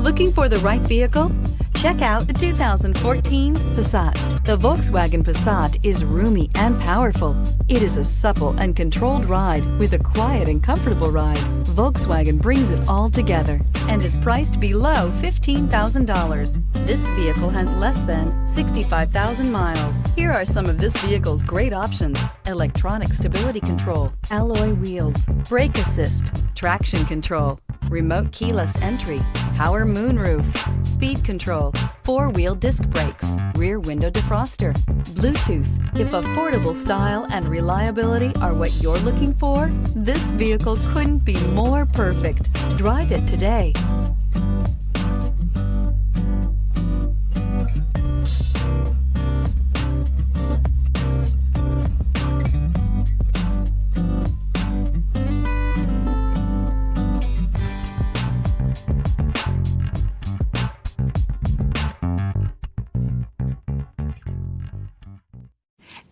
Looking for the right vehicle? Check out the 2014 Passat. The Volkswagen Passat is roomy and powerful. It is a supple and controlled ride with a quiet and comfortable ride. Volkswagen brings it all together and is priced below $15,000. This vehicle has less than 65,000 miles. Here are some of this vehicle's great options: electronic stability control, alloy wheels, brake assist, traction control, remote keyless entry, power moonroof, speed control, four-wheel disc brakes, rear window defroster, Bluetooth. If affordable style and reliability are what you're looking for, this vehicle couldn't be more perfect. Drive it today.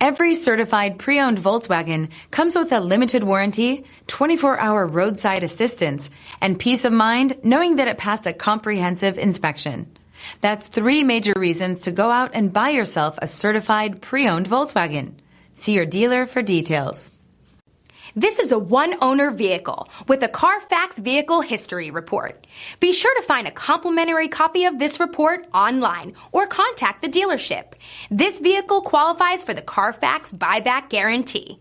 Every certified pre-owned Volkswagen comes with a limited warranty, 24-hour roadside assistance, and peace of mind knowing that it passed a comprehensive inspection. That's 3 major reasons to go out and buy yourself a certified pre-owned Volkswagen. See your dealer for details. This is a one-owner vehicle with a CARFAX Vehicle History Report. Be sure to find a complimentary copy of this report online or contact the dealership. This vehicle qualifies for the CARFAX Buyback Guarantee.